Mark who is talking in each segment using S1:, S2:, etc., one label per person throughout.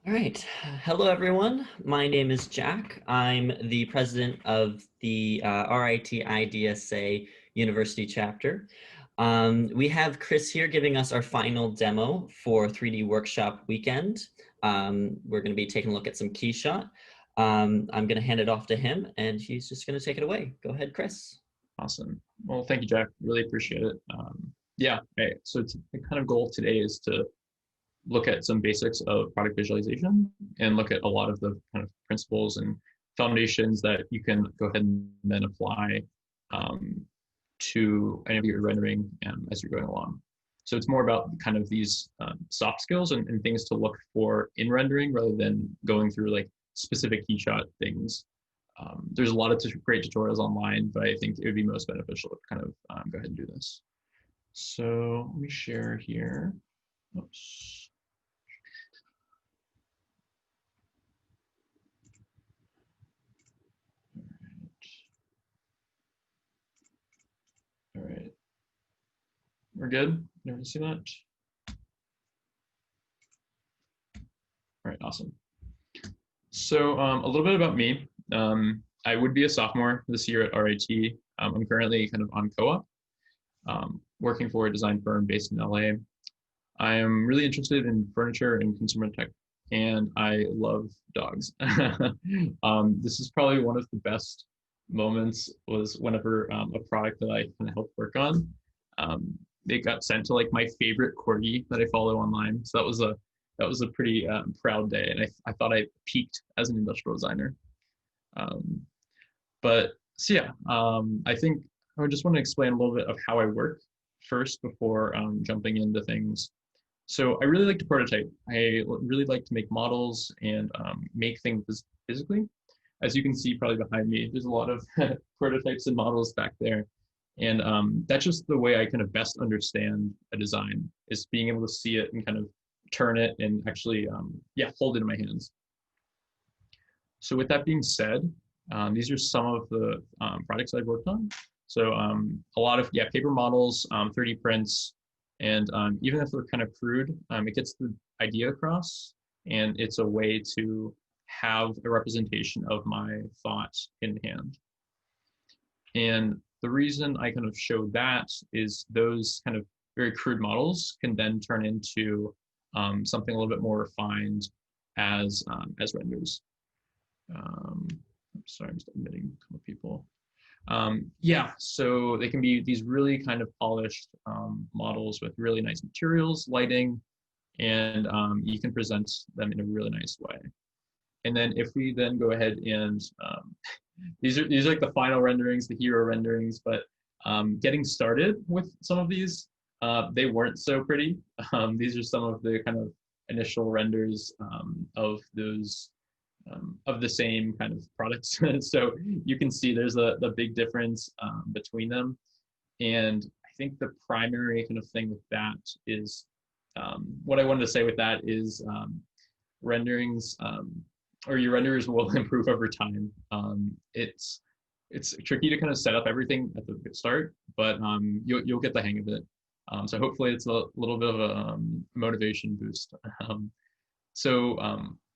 S1: All right. Hello, everyone. My name is Jack. I'm the president of the RIT University chapter. We have Chris here giving us our final demo for 3D Workshop Weekend. We're going to be taking a look at some KeyShot. I'm going to hand it off to him, and he's just going to take it away. Go ahead, Chris.
S2: Awesome. Well, thank you, Jack. Really appreciate it. Yeah, okay. So the kind of goal today is to look at some basics of product visualization and look at a lot of the kind of principles and foundations that you can go ahead and then apply to any of your rendering as you're going along. So it's more about kind of these soft skills and things to look for in rendering rather than going through like specific KeyShot things. There's a lot of great tutorials online, but I think it would be most beneficial to kind of go ahead and do this. So let me share here. Oops. All right. We're good? Never see that? All right, awesome. So a little bit about me. I would be a sophomore this year at RIT. I'm currently kind of on co-op, working for a design firm based in LA. I am really interested in furniture and consumer tech, and I love dogs. This is probably one of the best moments was whenever a product that I kind of helped work on, it got sent to like my favorite corgi that I follow online. So that was a pretty proud day, and I thought I peaked as an industrial designer. But so yeah, I think I just want to explain a little bit of how I work first before jumping into things. So I really like to prototype. I really like to make models and make things physically. As you can see probably behind me, there's a lot of prototypes and models back there. And that's just the way I kind of best understand a design, is being able to see it and kind of turn it and actually, yeah, hold it in my hands. So with that being said, these are some of the projects I've worked on. So a lot of, yeah, paper models, 3D prints, and even if they're kind of crude, it gets the idea across, and it's a way to have a representation of my thoughts in hand. And the reason I kind of show that is those kind of very crude models can then turn into something a little bit more refined as renders. Sorry, I'm just admitting a couple of people. Yeah, so they can be these really kind of polished models with really nice materials, lighting, and you can present them in a really nice way. And then if we then go ahead and these are like the final renderings, the hero renderings, but getting started with some of these, they weren't so pretty. These are some of the kind of initial renders of those of the same kind of products. So you can see there's a big difference between them. And I think the primary kind of thing with that is, what I wanted to say with that is renderings, or your renders will improve over time. It's tricky to kind of set up everything at the start, but you'll get the hang of it. So hopefully it's a little bit of a motivation boost.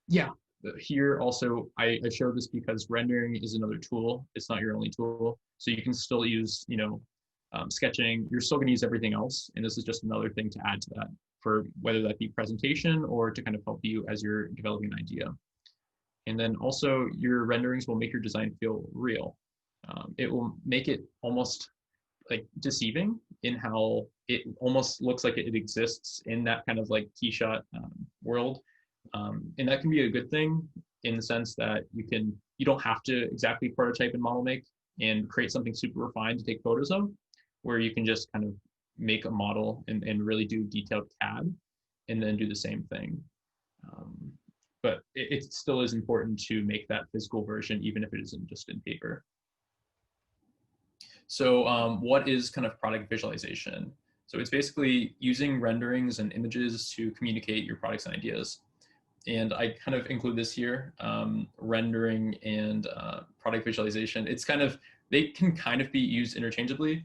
S2: Yeah, here also I show this because rendering is another tool. It's not your only tool. So you can still use, sketching. You're still going to use everything else, and this is just another thing to add to that, for whether that be presentation or to kind of help you as you're developing an idea. And then also your renderings will make your design feel real. It will make it almost like deceiving in how it almost looks like it exists in that kind of like KeyShot world. And that can be a good thing in the sense that you don't have to exactly prototype and model make and create something super refined to take photos of, where you can just kind of make a model and really do detailed CAD and then do the same thing. But it still is important to make that physical version, even if it isn't just in paper. So what is kind of product visualization? So it's basically using renderings and images to communicate your products and ideas. And I kind of include this here, rendering and product visualization. They can kind of be used interchangeably,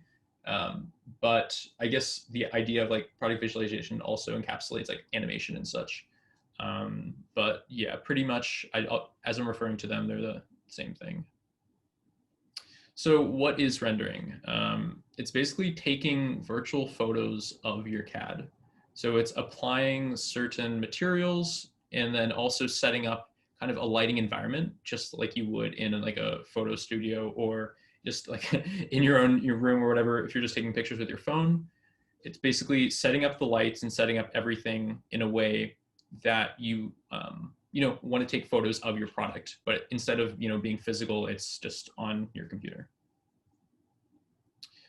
S2: but I guess the idea of like product visualization also encapsulates like animation and such. But yeah, pretty much as I'm referring to them, they're the same thing. So what is rendering? It's basically taking virtual photos of your CAD. So it's applying certain materials and then also setting up kind of a lighting environment, just like you would in like a photo studio or just like in your room or whatever. If you're just taking pictures with your phone, it's basically setting up the lights and setting up everything in a way that you want to take photos of your product, but instead of being physical, it's just on your computer.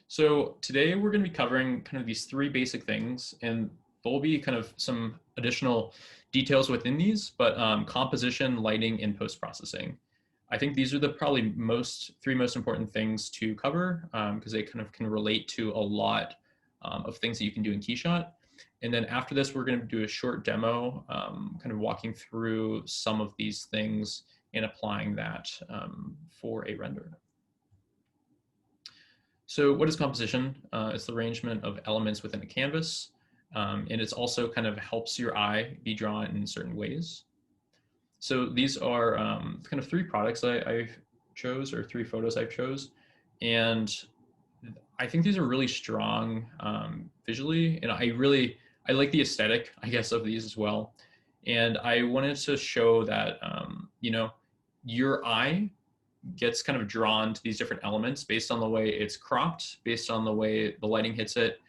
S2: So today we're going to be covering kind of these three basic things, and there'll be kind of some additional details within these, but composition, lighting, and post-processing. I think these are the probably three most important things to cover because they kind of can relate to a lot of things that you can do in KeyShot. And then after this, we're going to do a short demo, kind of walking through some of these things and applying that for a render. So what is composition? It's the arrangement of elements within a canvas. And it's also kind of helps your eye be drawn in certain ways. So these are kind of three products I chose, or three photos I chose. And I think these are really strong visually. And I like the aesthetic, I guess, of these as well. And I wanted to show that, your eye gets kind of drawn to these different elements based on the way it's cropped, based on the way the lighting hits it,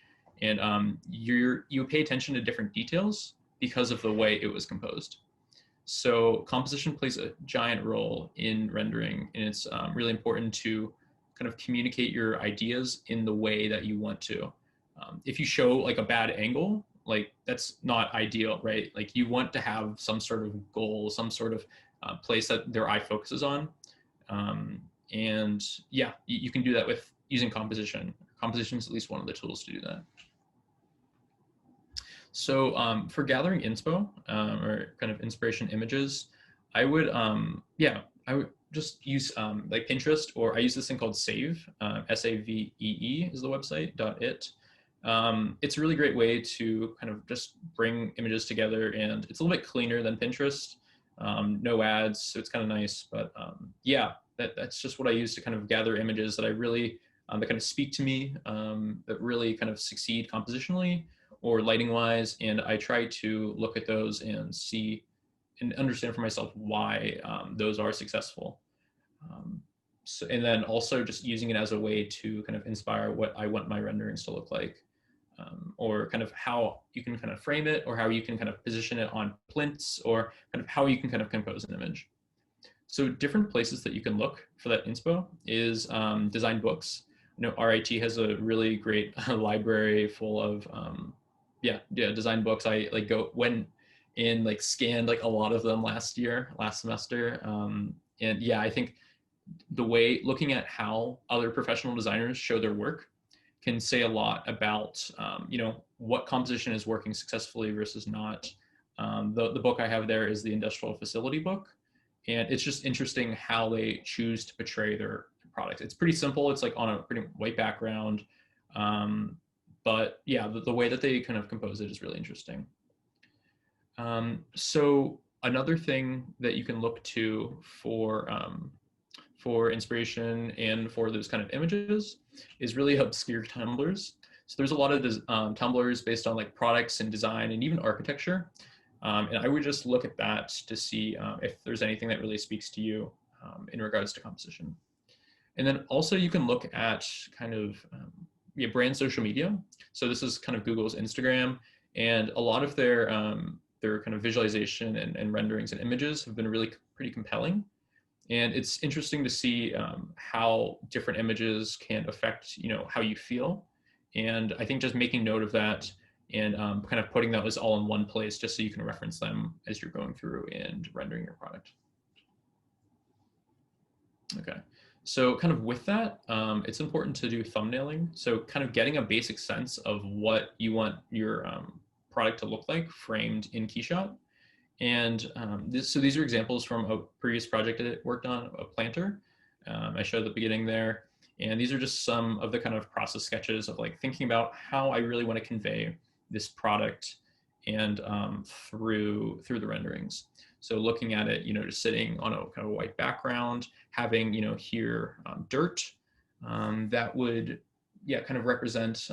S2: and you pay attention to different details because of the way it was composed. So composition plays a giant role in rendering, and it's really important to kind of communicate your ideas in the way that you want to. If you show like a bad angle, like that's not ideal, right? Like you want to have some sort of goal, some sort of place that their eye focuses on. And yeah, you can do that with using composition. Composition is at least one of the tools to do that. So for gathering inspo or kind of inspiration images, I would just use like Pinterest, or I use this thing called Save, SAVEE is the website, .it. It's a really great way to kind of just bring images together, and it's a little bit cleaner than Pinterest. No ads, so it's kind of nice. But yeah, that's just what I use to kind of gather images that I really that kind of speak to me, that really kind of succeed compositionally or lighting wise, and I try to look at those and see and understand for myself why those are successful. And then also just using it as a way to kind of inspire what I want my renderings to look like. Or kind of how you can kind of frame it, or how you can kind of position it on plinths, or kind of how you can kind of compose an image. So different places that you can look for that inspo is design books. I know RIT has a really great library full of design books. I went in like scanned like a lot of them last semester. And yeah, I think the way looking at how other professional designers show their work can say a lot about what composition is working successfully versus not. The book I have there is the Industrial Facility book, and it's just interesting how they choose to portray their product. It's pretty simple. It's like on a pretty white background, but yeah, the way that they kind of compose it is really interesting. So another thing that you can look to for inspiration and for those kind of images is really obscure tumblers. So there's a lot of tumblers based on like products and design and even architecture. And I would just look at that to see if there's anything that really speaks to you in regards to composition. And then also you can look at kind of brand social media. So this is kind of Google's Instagram, and a lot of their kind of visualization and renderings and images have been really pretty compelling. And it's interesting to see how different images can affect, how you feel. And I think just making note of that and kind of putting those all in one place just so you can reference them as you're going through and rendering your product. Okay, so kind of with that, it's important to do thumbnailing. So kind of getting a basic sense of what you want your product to look like framed in KeyShot. And so these are examples from a previous project I worked on, a planter. I showed at the beginning there. And these are just some of the kind of process sketches of like thinking about how I really want to convey this product and through the renderings. So looking at it, just sitting on a kind of white background, having, here dirt that would, yeah, kind of represent,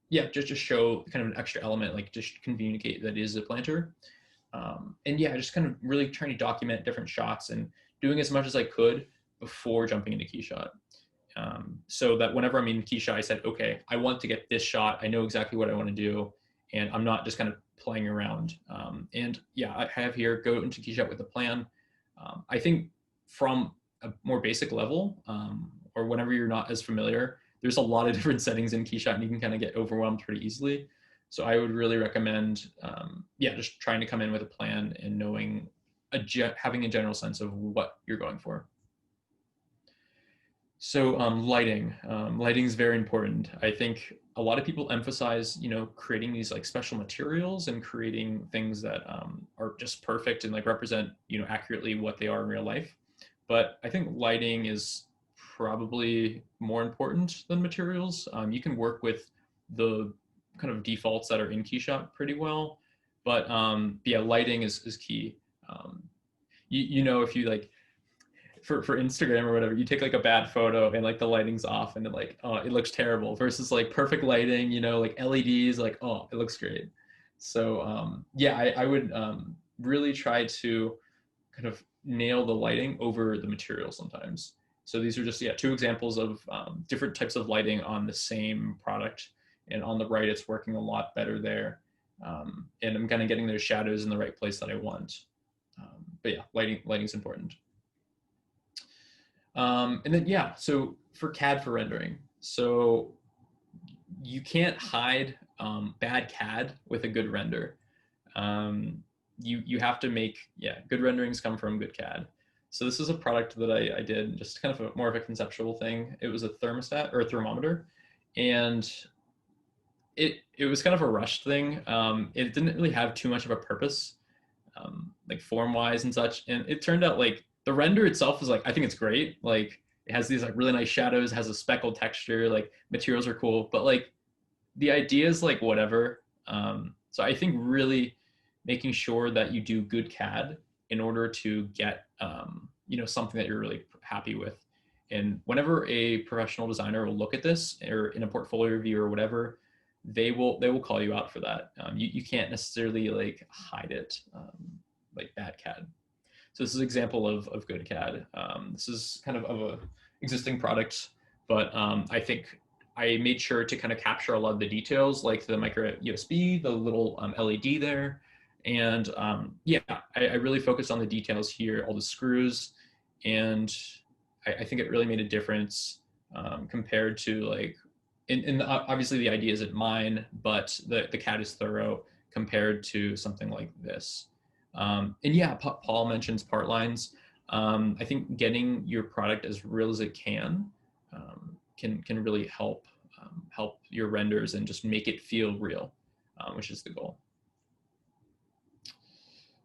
S2: yeah, just show kind of an extra element, like just communicate that it is a planter. And yeah, just kind of really trying to document different shots and doing as much as I could before jumping into KeyShot. So that whenever I'm in KeyShot, I said, okay, I want to get this shot. I know exactly what I want to do. And I'm not just kind of playing around. And yeah, I have here, go into KeyShot with a plan. I think from a more basic level, or whenever you're not as familiar, there's a lot of different settings in KeyShot and you can kind of get overwhelmed pretty easily. So I would really recommend, yeah, just trying to come in with a plan and knowing, having a general sense of what you're going for. So lighting is very important. I think a lot of people emphasize, creating these like special materials and creating things that are just perfect and like represent, accurately what they are in real life. But I think lighting is probably more important than materials. You can work with the kind of defaults that are in KeyShot pretty well, but yeah, lighting is key. If you like, for Instagram or whatever, you take like a bad photo and like the lighting's off and then like, oh, it looks terrible, versus like perfect lighting, like LEDs, like, oh, it looks great. So yeah, I would really try to kind of nail the lighting over the material sometimes. So these are just, yeah, two examples of different types of lighting on the same product. And on the right, it's working a lot better there. And I'm kind of getting those shadows in the right place that I want. But yeah, lighting is important. And then, yeah, so for CAD for rendering, so you can't hide bad CAD with a good render. You have to make, yeah, good renderings come from good CAD. So this is a product that I did, just kind of more of a conceptual thing. It was a thermostat or a thermometer, and it was kind of a rushed thing. It didn't really have too much of a purpose, like form wise and such. And it turned out like the render itself is like, I think it's great. Like it has these like really nice shadows, has a speckled texture, like materials are cool, but like the idea is like whatever. So I think really making sure that you do good CAD in order to get something that you're really happy with. And whenever a professional designer will look at this or in a portfolio review or whatever, they will call you out for that. You can't necessarily like hide it, like bad CAD. So this is an example of good CAD. This is kind of a existing product, but I think I made sure to kind of capture a lot of the details, like the micro USB, the little LED there. And yeah, I really focused on the details here, all the screws. And I think it really made a difference compared to like, and obviously the idea isn't mine, but the CAD is thorough compared to something like this. And yeah, Paul mentions part lines. I think getting your product as real as it can really help your renders and just make it feel real, which is the goal.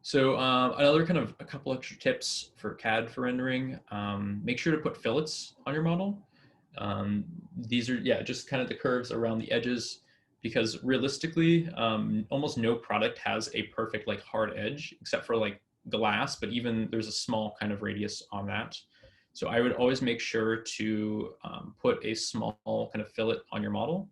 S2: So another kind of a couple extra tips for CAD for rendering, make sure to put fillets on your model. These are, yeah, just kind of the curves around the edges, because realistically, almost no product has a perfect like hard edge except for like glass, but even there's a small kind of radius on that. So I would always make sure to put a small kind of fillet on your model.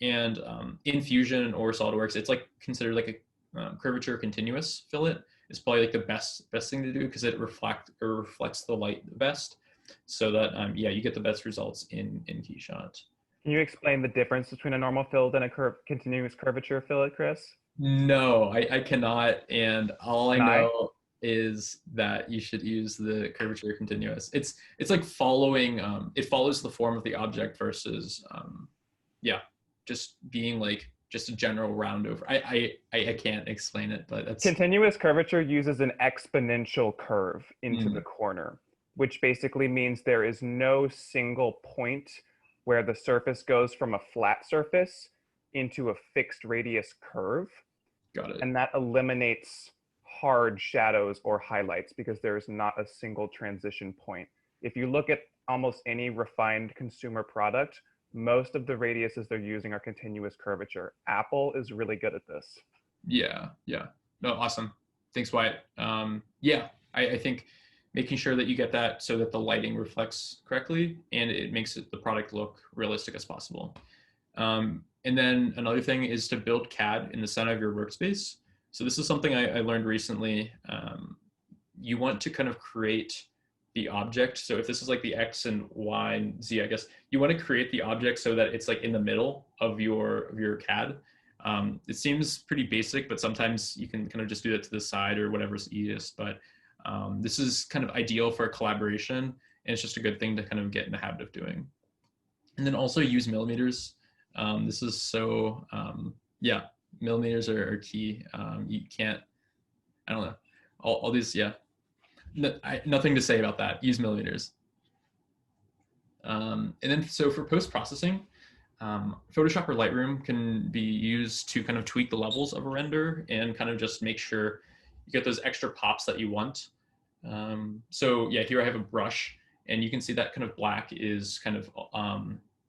S2: And in Fusion or SolidWorks, it's like considered like a curvature continuous fillet. It's probably like the best thing to do because it reflects the light the best, so that yeah, you get the best results in KeyShot.
S3: Can you explain the difference between a normal fillet and a continuous curvature fillet, Chris?
S2: No, I cannot, and all I
S3: Can I?
S2: know is that you should use the curvature continuous. It's like following, it follows the form of the object versus yeah, just being like just a general round over. I can't explain it, but that's
S3: Continuous curvature uses an exponential curve into the corner, which basically means there is no single point where the surface goes from a flat surface into a fixed radius curve.
S2: got it.
S3: And that eliminates hard shadows or highlights because there is not a single transition point. If you look at almost any refined consumer product, most of the radiuses they're using are continuous curvature. Apple is really good at this.
S2: Yeah, yeah. No, awesome. Thanks, Wyatt. Yeah, I think making sure that you get that so that the lighting reflects correctly and it makes the product look realistic as possible. And then another thing is to build CAD in the center of your workspace. So this is something I learned recently. You want to kind of create the object. So if this is like the X and Y and Z, I guess you want to create the object so that it's like in the middle of your CAD. It seems pretty basic, but sometimes you can kind of just do that to the side or whatever's easiest. But this is kind of ideal for collaboration, and it's just a good thing to kind of get in the habit of doing. And then also use millimeters. This is so, yeah, millimeters are key. You can't, I don't know, all these, yeah, nothing to say about that. Use millimeters. And then, so for post-processing, Photoshop or Lightroom can be used to kind of tweak the levels of a render and kind of just make sure you get those extra pops that you want. So yeah, here I have a brush, and you can see that kind of black is kind of,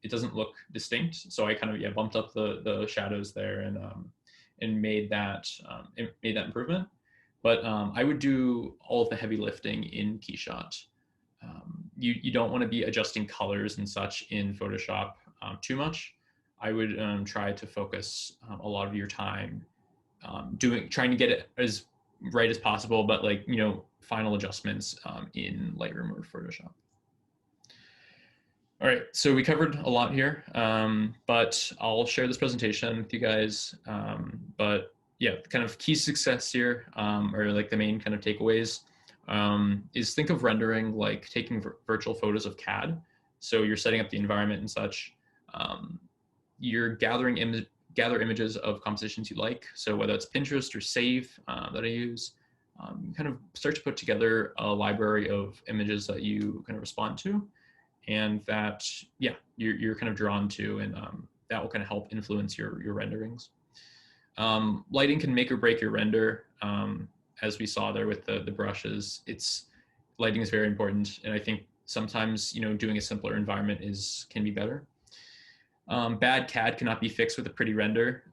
S2: it doesn't look distinct. So I kind of, yeah, bumped up the shadows there and made that improvement. But I would do all of the heavy lifting in KeyShot. You don't want to be adjusting colors and such in Photoshop too much. I would try to focus a lot of your time trying to get it as right as possible, but like, you know, final adjustments in Lightroom or Photoshop. All right, so we covered a lot here, but I'll share this presentation with you guys. But yeah, kind of key success here, or like the main kind of takeaways, is think of rendering like taking virtual photos of CAD. So you're setting up the environment and such. You're gather images of compositions you like. So whether it's Pinterest or Save that I use, you kind of start to put together a library of images that you kind of respond to, and that, yeah, you're kind of drawn to, and that will kind of help influence your renderings. Lighting can make or break your render. As we saw there with the brushes, lighting is very important, and I think sometimes, you know, doing a simpler environment can be better. Bad CAD cannot be fixed with a pretty render.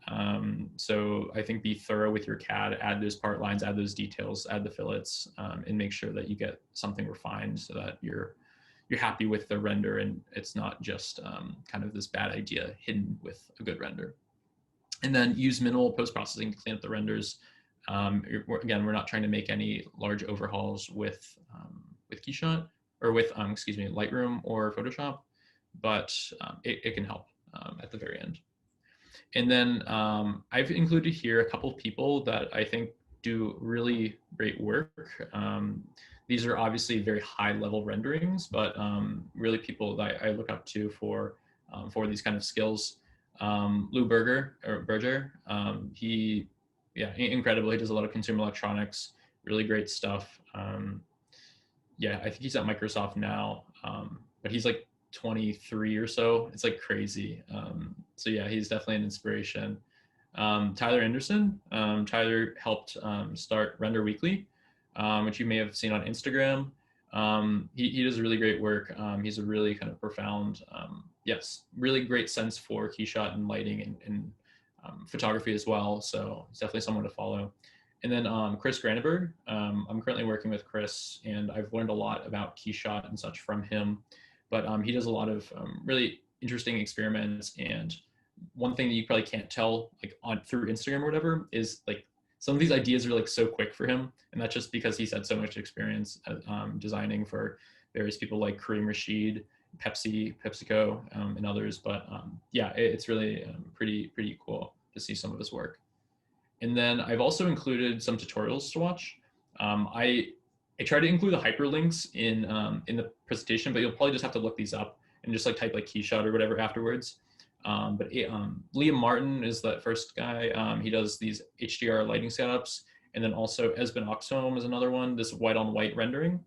S2: So I think be thorough with your CAD, add those part lines, add those details, add the fillets, and make sure that you get something refined so that you're happy with the render and it's not just kind of this bad idea hidden with a good render. And then use minimal post-processing to clean up the renders. Again, we're not trying to make any large overhauls with KeyShot or with, excuse me, Lightroom or Photoshop, but it can help at the very end. And then I've included here a couple of people that I think do really great work. These are obviously very high level renderings, but really people that I look up to for these kind of skills. Lou Berger, incredible. He does a lot of consumer electronics, really great stuff. Yeah, I think he's at Microsoft now, but he's like 23 or so. It's like crazy. So yeah, he's definitely an inspiration. Tyler Anderson. Tyler helped start Render Weekly, which you may have seen on Instagram. He does really great work. He's a really kind of profound, really great sense for KeyShot and lighting and photography as well. So he's definitely someone to follow. And then Chris Granneberg. I'm currently working with Chris, and I've learned a lot about KeyShot and such from him. But he does a lot of really interesting experiments. And one thing that you probably can't tell like through Instagram or whatever is like some of these ideas are like so quick for him, and that's just because he's had so much experience designing for various people like Kareem Rashid, PepsiCo, and others. But yeah, it's really pretty cool to see some of his work. And then I've also included some tutorials to watch. I try to include the hyperlinks in the presentation, but you'll probably just have to look these up and just like type like KeyShot or whatever afterwards. But Liam Martin is that first guy. He does these HDR lighting setups, and then also Esben Oxholm is another one. This white on white rendering.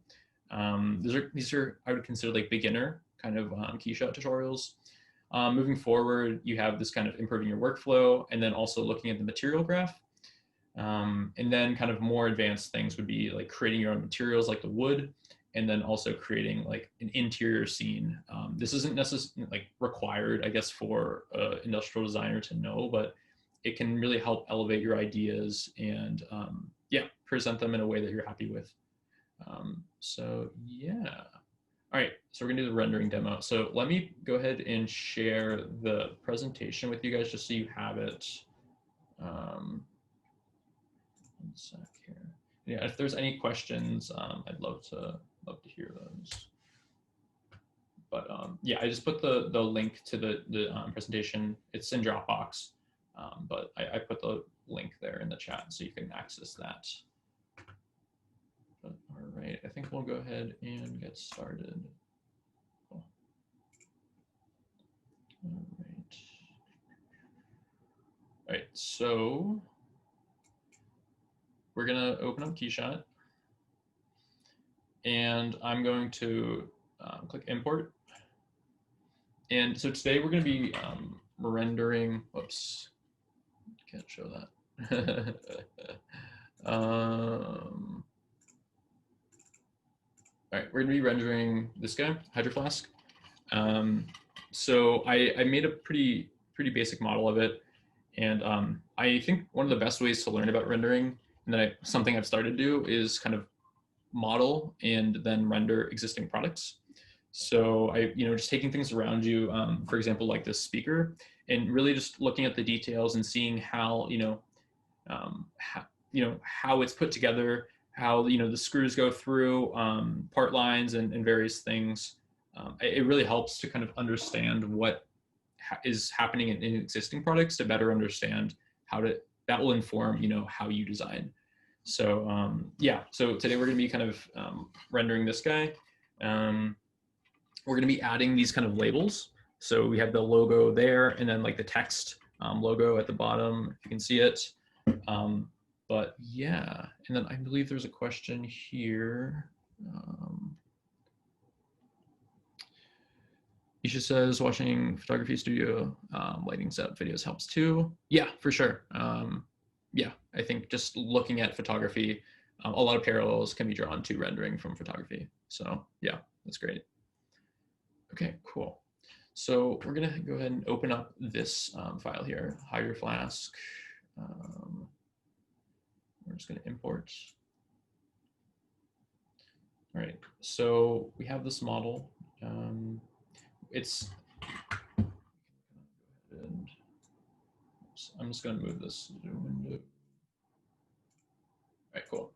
S2: These are I would consider like beginner kind of KeyShot tutorials. Moving forward, you have this kind of improving your workflow, and then also looking at the material graph. And then kind of more advanced things would be like creating your own materials like the wood, and then also creating like an interior scene. This isn't necessarily like required, I guess, for an industrial designer to know, but it can really help elevate your ideas and yeah, present them in a way that you're happy with. So yeah. All right, so we're gonna do the rendering demo. So let me go ahead and share the presentation with you guys just so you have it. One sec here. Yeah, if there's any questions, I'd love to hear those. But yeah, I just put the link to the presentation. It's in Dropbox, but I put the link there in the chat so you can access that. But, all right, I think we'll go ahead and get started. Cool. All right, so we're gonna open up KeyShot, and I'm going to click import. And so today we're gonna be rendering, whoops, can't show that. All right, we're gonna be rendering this guy, Hydro Flask. So I made a pretty basic model of it. And I think one of the best ways to learn about rendering, and then something I've started to do, is kind of model and then render existing products. So just taking things around you, for example, like this speaker, and really just looking at the details and seeing how, how it's put together, how, the screws go through, part lines and various things. It really helps to kind of understand what is happening in existing products to better understand that will inform, how you design. So yeah, so today we're going to be kind of rendering this guy. We're going to be adding these kind of labels. So we have the logo there, and then like the text logo at the bottom, if you can see it. But yeah, and then I believe there's a question here. Isha says watching photography studio lighting setup videos helps too. Yeah, for sure. Yeah, I think just looking at photography, a lot of parallels can be drawn to rendering from photography. So yeah, that's great. Okay, cool. So we're gonna go ahead and open up this file here, Hydro Flask. We're just gonna import. All right, so we have this model. I'm just going to move this window. All right, cool.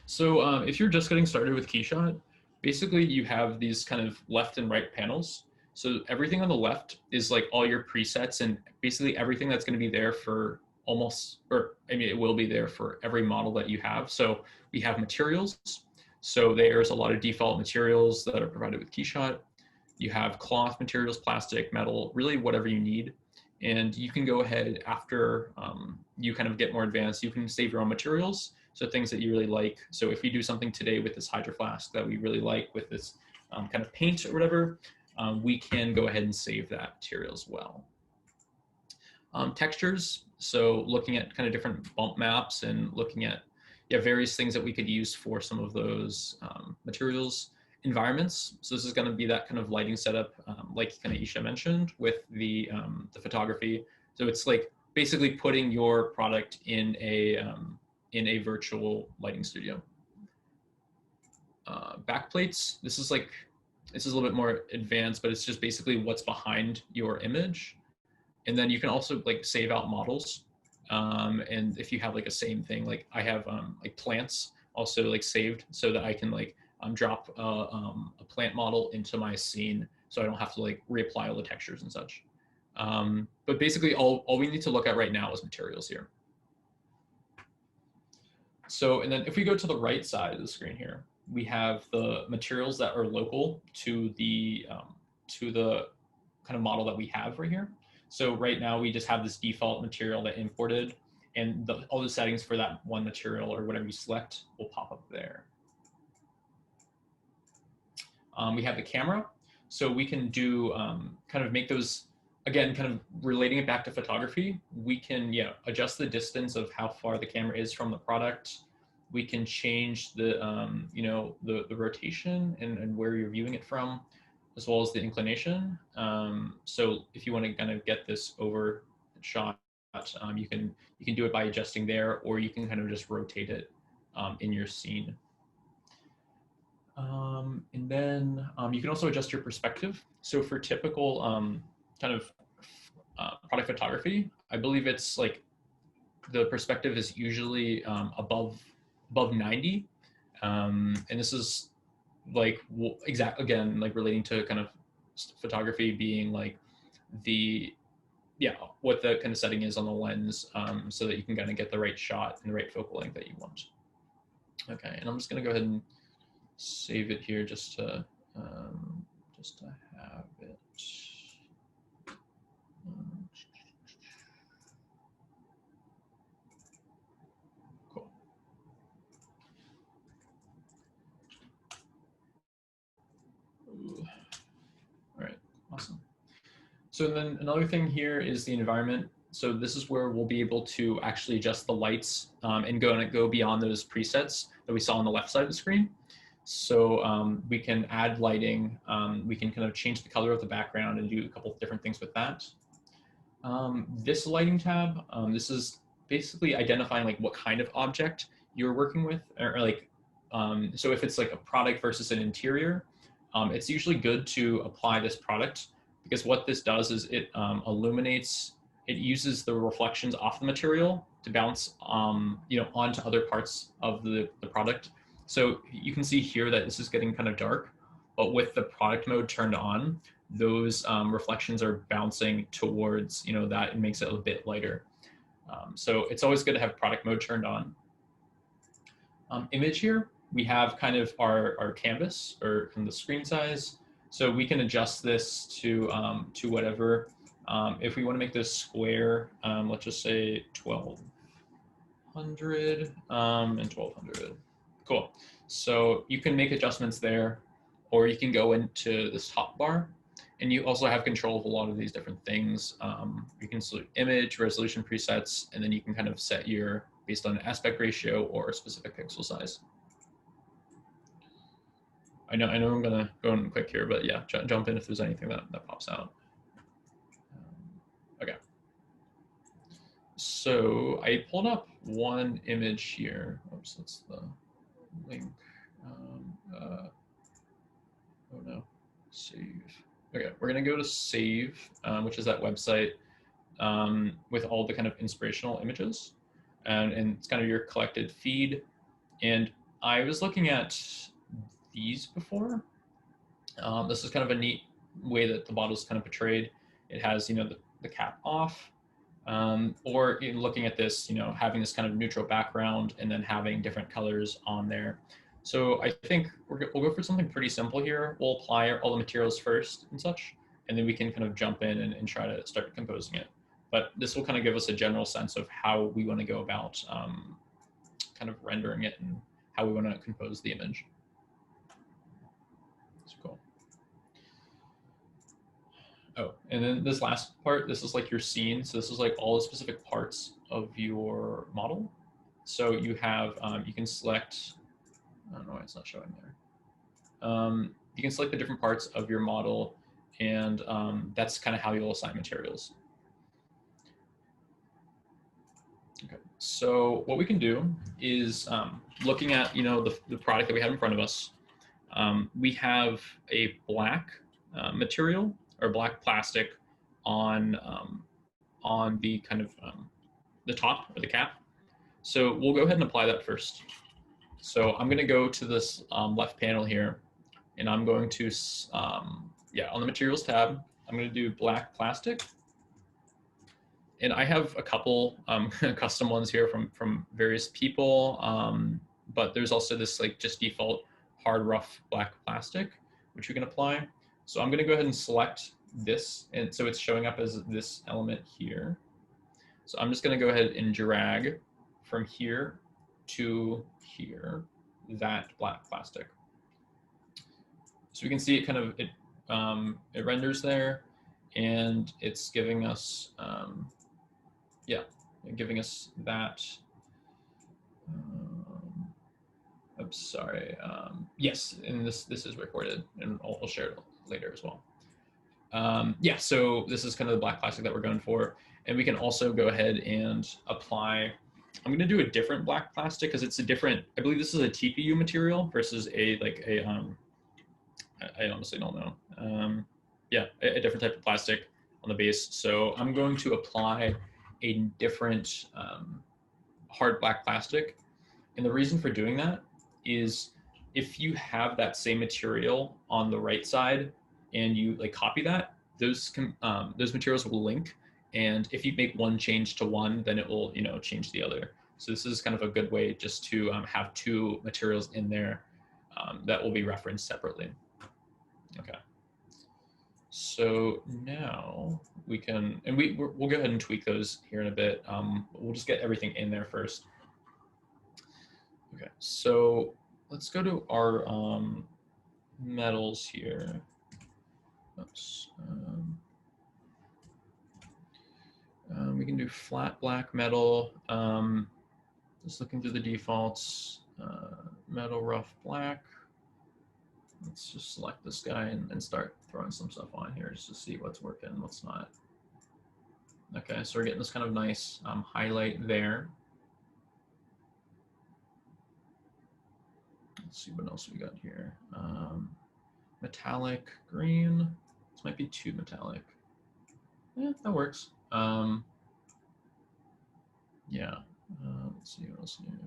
S2: So if you're just getting started with KeyShot, basically you have these kind of left and right panels. So everything on the left is like all your presets, and basically everything that's going to be there for it will be there for every model that you have. So we have materials. So there's a lot of default materials that are provided with KeyShot. You have cloth materials, plastic, metal, really whatever you need. And you can go ahead after you kind of get more advanced, you can save your own materials. So things that you really like. So if you do something today with this Hydro Flask that we really like with this kind of paint or whatever, we can go ahead and save that material as well. Textures, so looking at kind of different bump maps and looking at various things that we could use for some of those materials. Environments, so this is going to be that kind of lighting setup, like kind of Isha mentioned with the photography. So it's like basically putting your product in a virtual lighting studio. Backplates, this is a little bit more advanced, but it's just basically what's behind your image. And then you can also like save out models. And if you have like a same thing, like I have like plants also like saved so that I can like drop a plant model into my scene so I don't have to like reapply all the textures and such. But basically all we need to look at right now is materials here. So, and then if we go to the right side of the screen here, we have the materials that are local to the kind of model that we have right here. So right now we just have this default material that imported, and all the settings for that one material or whatever you select will pop up there. We have the camera, so we can do kind of make those, again, kind of relating it back to photography. We can adjust the distance of how far the camera is from the product. We can change the the rotation and where you're viewing it from, as well as the inclination. So if you want to kind of get this over shot you can do it by adjusting there, or you can kind of just rotate it in your scene. And then you can also adjust your perspective. So for typical kind of product photography, I believe it's like the perspective is usually above 90. And this is like again, like relating to kind of photography being like what the kind of setting is on the lens, so that you can kind of get the right shot and the right focal length that you want. Okay, and I'm just going to go ahead and save it here just to have it. Cool. Ooh. All right, awesome. So then another thing here is the environment. So this is where we'll be able to actually adjust the lights and go beyond those presets that we saw on the left side of the screen. So we can add lighting. We can kind of change the color of the background and do a couple of different things with that. This lighting tab, this is basically identifying like what kind of object you're working with, or like, so if it's like a product versus an interior, it's usually good to apply this product, because what this does is it illuminates, it uses the reflections off the material to bounce onto other parts of the product. So you can see here that this is getting kind of dark, but with the product mode turned on, those reflections are bouncing towards that, and makes it a bit lighter. So it's always good to have product mode turned on. Image here, we have kind of our canvas, or kind of the screen size. So we can adjust this to whatever. If we want to make this square, let's just say 1200 and 1200. Cool. So you can make adjustments there, or you can go into this top bar, and you also have control of a lot of these different things. You can select image, resolution presets, and then you can kind of set based on aspect ratio or a specific pixel size. I know I'm gonna go in quick here, but yeah, jump in if there's anything that pops out. Okay. So I pulled up one image here. Oops, that's the link. Oh no, save. Okay, we're gonna go to save, which is that website with all the kind of inspirational images, and it's kind of your collected feed. And I was looking at these before. This is kind of a neat way that the bottle is kind of portrayed. It has the cap off, or looking at this, having this kind of neutral background and then having different colors on there. So I think we'll go for something pretty simple here. We'll apply all the materials first and such, and then we can kind of jump in and try to start composing it. But this will kind of give us a general sense of how we want to go about kind of rendering it and how we want to compose the image. That's cool. Oh, and then this last part, this is like your scene. So this is like all the specific parts of your model. So you have, you can select, I don't know why it's not showing there. You can select the different parts of your model, and that's kind of how you'll assign materials. Okay, so what we can do is looking at the product that we have in front of us. We have a black material, or black plastic on the kind of the top, or the cap. So we'll go ahead and apply that first. So I'm going to go to this left panel here, and I'm going to, on the materials tab, I'm going to do black plastic. And I have a couple custom ones here from various people, but there's also this like just default hard rough black plastic, which we can apply. So I'm going to go ahead and select this, and so it's showing up as this element here. So I'm just going to go ahead and drag from here to here that black plastic. So we can see it kind of it renders there, and it's giving us giving us that. Oops, sorry. Yes, and this is recorded, and I'll share it later as well. Yeah, so this is kind of the black plastic that we're going for. And we can also go ahead and apply, I'm going to do a different black plastic because it's a different, I believe this is a TPU material versus a, like a, I honestly don't know. Yeah, a different type of plastic on the base. So I'm going to apply a different hard black plastic. And the reason for doing that is if you have that same material on the right side and you like copy that, those materials will link. And if you make one change to one, then it will, change the other. So this is kind of a good way just to have two materials in there that will be referenced separately. Okay. So now we can, and we'll go ahead and tweak those here in a bit. We'll just get everything in there first. Okay, so let's go to our metals here. Oops. We can do flat black metal. Just looking through the defaults, metal rough black. Let's just select this guy and start throwing some stuff on here just to see what's working, what's not. Okay, so we're getting this kind of nice highlight there. Let's see what else we got here. Metallic green. This might be too metallic. Yeah, that works. Yeah. Let's see what else here.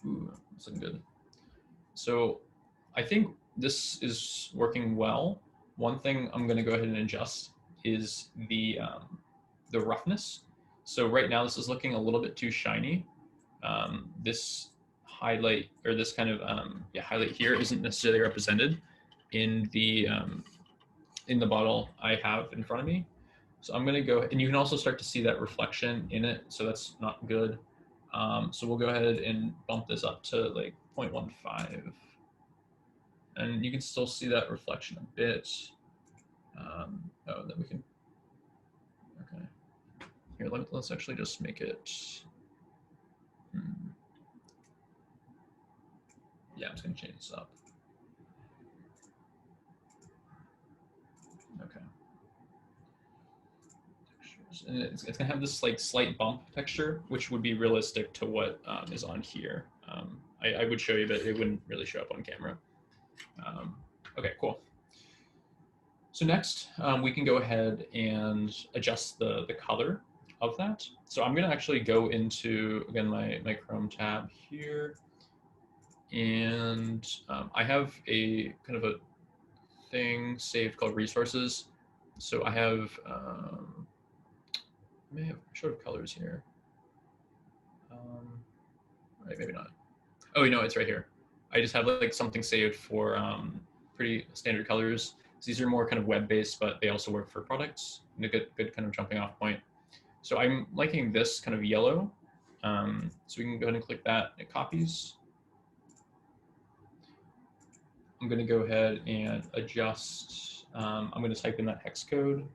S2: Ooh, that's looking good. So I think this is working well. One thing I'm going to go ahead and adjust is the roughness. So right now this is looking a little bit too shiny. This highlight or this kind of highlight here isn't necessarily represented in the bottle I have in front of me. So I'm going to go, and you can also start to see that reflection in it. So that's not good. So we'll go ahead and bump this up to like 0.15. And you can still see that reflection a bit. Then we can, okay. Here, let's actually just make it, yeah, I'm just gonna change this up. Okay. And it's gonna have this like slight bump texture, which would be realistic to what is on here. I would show you, but it wouldn't really show up on camera. Okay, cool. So next, we can go ahead and adjust the color of that. So I'm gonna actually go into, again, my Chrome tab here. And I have a kind of a thing saved called resources. So I have, I may have short colors here. Right, maybe not. Oh, it's right here. I just have like something saved for pretty standard colors. So these are more kind of web-based, but they also work for products. And a good kind of jumping off point. So I'm liking this kind of yellow. So we can go ahead and click that. It copies. I'm going to go ahead and adjust. I'm going to type in that hex code.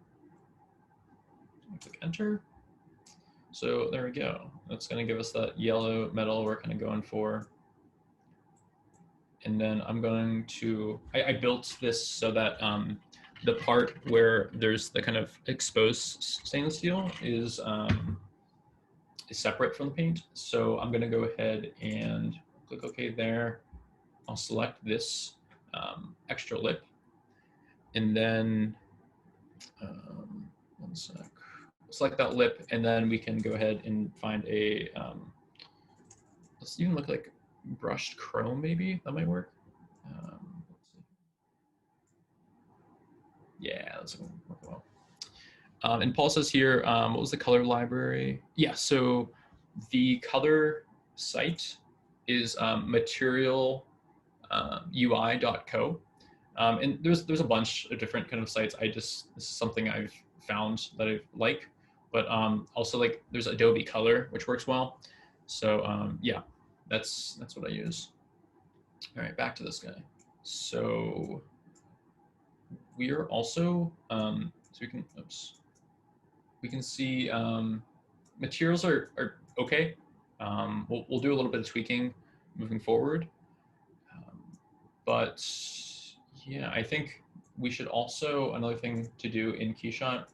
S2: Click enter. So there we go. That's going to give us that yellow metal we're kind of going for. And then I'm going to, I built this so that the part where there's the kind of exposed stainless steel is separate from the paint. So I'm going to go ahead and click OK there. I'll select this extra lip. And then, one sec. Select that lip, and then we can go ahead and find a, let's even look like brushed chrome, maybe that might work. Let's see. Yeah, that's going to work well. And Paul says here, what was the color library? Yeah, so the color site is materialui.co. And there's a bunch of different kind of sites. This is something I've found that I like, but also like there's Adobe Color, which works well. So yeah, that's what I use. All right, back to this guy. So we are also, so we can see materials are okay. We'll do a little bit of tweaking moving forward. But yeah, I think we should also, another thing to do in KeyShot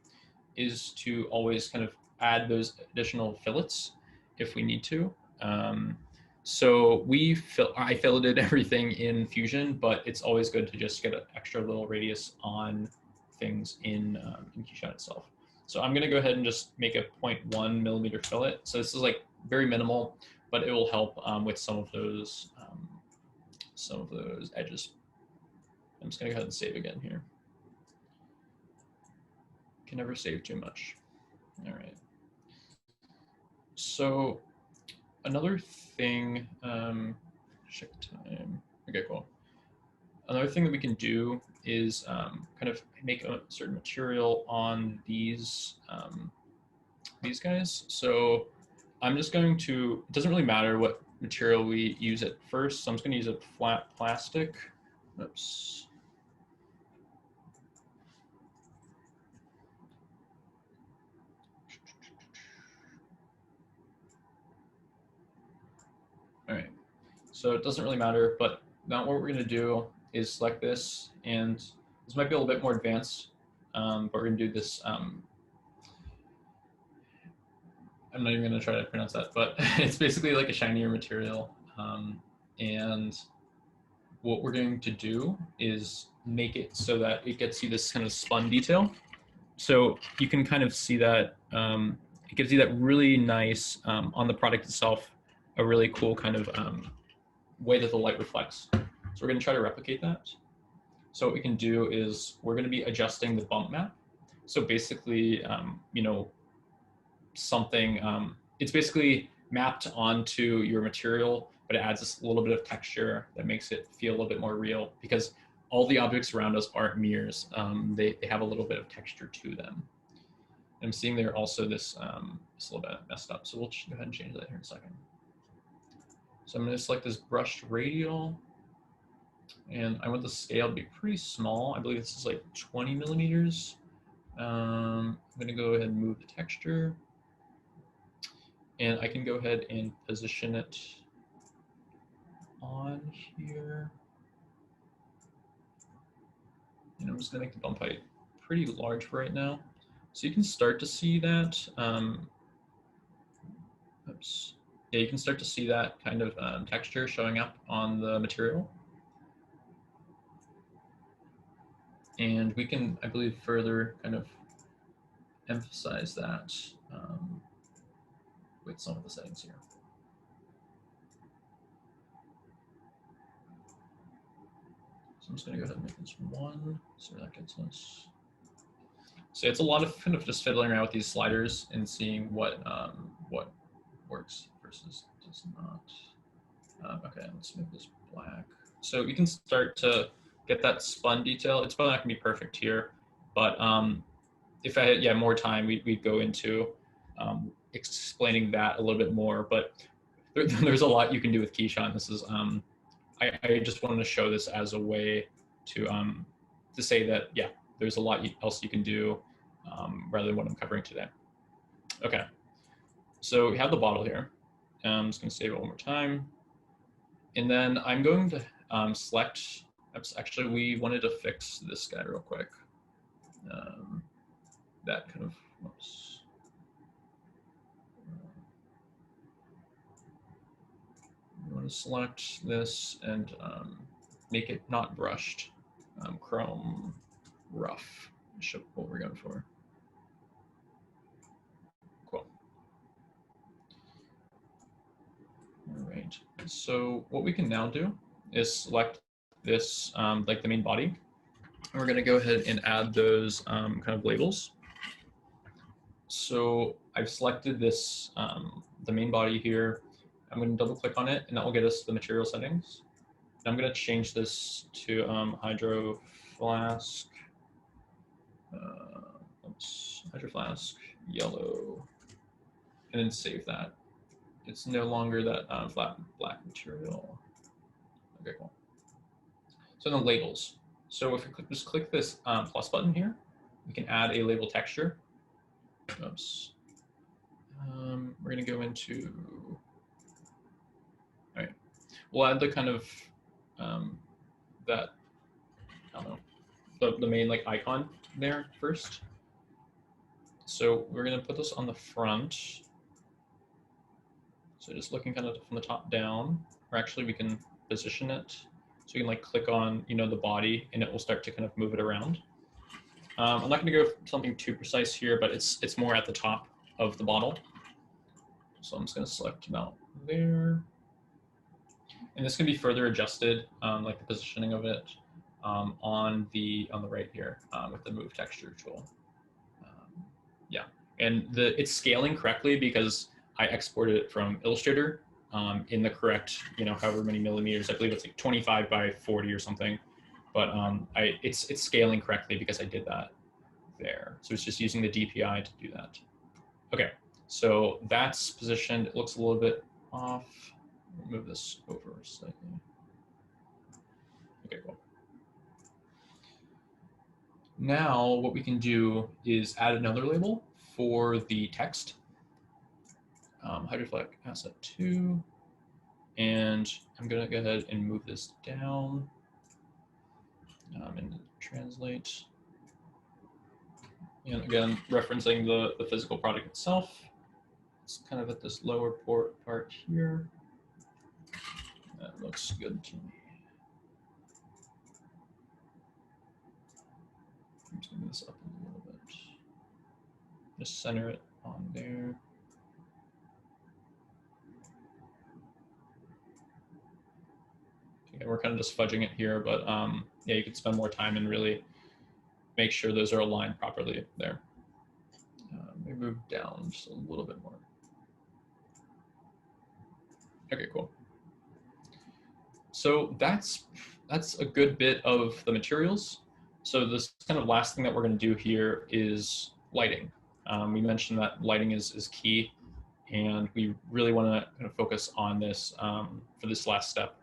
S2: is to always kind of add those additional fillets if we need to. So I filleted everything in Fusion, but it's always good to just get an extra little radius on things in KeyShot itself. So I'm gonna go ahead and just make a 0.1 millimeter fillet. So this is like very minimal, but it will help with some of those edges. I'm just gonna go ahead and save again here. Can never save too much. All right. So another thing, check time. Okay, cool. Another thing that we can do is kind of make a certain material on these guys. So I'm just going to, it doesn't really matter what material we use at first. So I'm just going to use a flat plastic. Oops. All right, so it doesn't really matter, but now what we're gonna do is select this, and this might be a little bit more advanced, but we're gonna do this, I'm not even gonna try to pronounce that, but it's basically like a shinier material. And what we're going to do is make it so that it gets you this kind of spun detail. So you can kind of see that, it gives you that really nice, on the product itself, a really cool kind of way that the light reflects. So we're going to try to replicate that. So what we can do is we're going to be adjusting the bump map. So basically, you know, something, it's basically mapped onto your material, but it adds this little bit of texture that makes it feel a little bit more real, because all the objects around us aren't mirrors. They have a little bit of texture to them. And I'm seeing there also this, this little bit messed up. So we'll go ahead and change that here in a second. So I'm going to select this brushed radial, and I want the scale to be pretty small. I believe this is like 20 millimeters. I'm going to go ahead and move the texture, and I can go ahead and position it on here. And I'm just going to make the bump height pretty large for right now. So you can start to see that. Oops. Yeah, you can start to see that kind of texture showing up on the material. And we can, I believe, further kind of emphasize that with some of the settings here. So I'm just going to go ahead and make this 1, so that gets us. So it's a lot of kind of just fiddling around with these sliders and seeing what works versus does not. Okay, let's make this black. So you can start to get that spun detail. It's probably not going to be perfect here, but if I had more time, we'd go into explaining that a little bit more. But there's a lot you can do with KeyShot. This is I just wanted to show this as a way to say that there's a lot else you can do rather than what I'm covering today. Okay, so we have the bottle here. I'm just going to save it one more time, and then I'm going to select. Actually, we wanted to fix this guy real quick. That kind of, whoops. We want to select this and make it not brushed. Chrome rough, show what we're going for. Cool. All right, so what we can now do is select this, like the main body. And we're going to go ahead and add those kind of labels. So I've selected this, the main body here. I'm going to double click on it, and that will get us the material settings. And I'm going to change this to Hydro Flask, Hydro Flask yellow, and then save that. It's no longer that flat black material. Okay, cool. So then labels. So if we just click this plus button here, we can add a label texture. Oops. We're going to go into, all right, we'll add the kind of, that, I don't know, the main like icon there first. So we're gonna put this on the front. So just looking kind of from the top down, or actually we can position it. So you can like click on, you know, the body and it will start to kind of move it around. I'm not gonna go for something too precise here, but it's more at the top of the bottle. So I'm just gonna select mount there. And this can be further adjusted, like the positioning of it on the right here with the move texture tool. Yeah, and it's scaling correctly because I exported it from Illustrator in the correct, you know, however many millimeters. I believe it's like 25 by 40 or something. But it's scaling correctly because I did that there. So it's just using the DPI to do that. Okay, so that's positioned. It looks a little bit off. Move this over slightly. Okay, cool. Now what we can do is add another label for the text. Hydroflex asset 2. And I'm gonna go ahead and move this down and translate. And again, referencing the physical product itself. It's kind of at this lower part here. That looks good to me. I'm just gonna move this up a little bit. Just center it on there. Okay, we're kind of just fudging it here, but yeah, you could spend more time and really make sure those are aligned properly there. Maybe move down just a little bit more. Okay, cool. So that's a good bit of the materials. So this kind of last thing that we're going to do here is lighting. We mentioned that lighting is key, and we really want to kind of focus on this for this last step.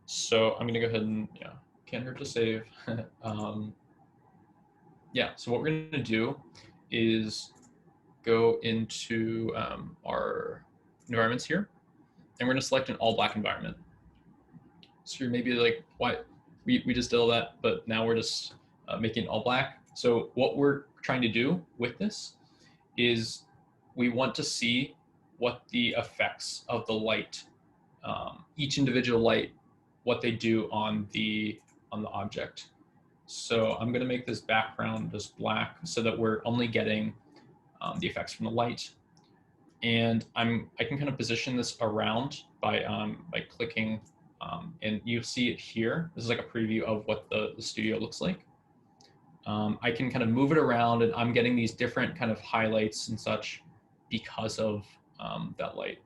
S2: So I'm going to go ahead and, yeah, can't hurt to save. Yeah, so what we're going to do is go into our environments here, and we're going to select an all black environment. So you're maybe like, what? We just did all that, but now we're just making it all black. So what we're trying to do with this is we want to see what the effects of the light, each individual light, what they do on the object. So I'm going to make this background just black so that we're only getting the effects from the light. And I can kind of position this around by clicking, and you see it here. This is like a preview of what the studio looks like. I can kind of move it around, and I'm getting these different kind of highlights and such because of that light.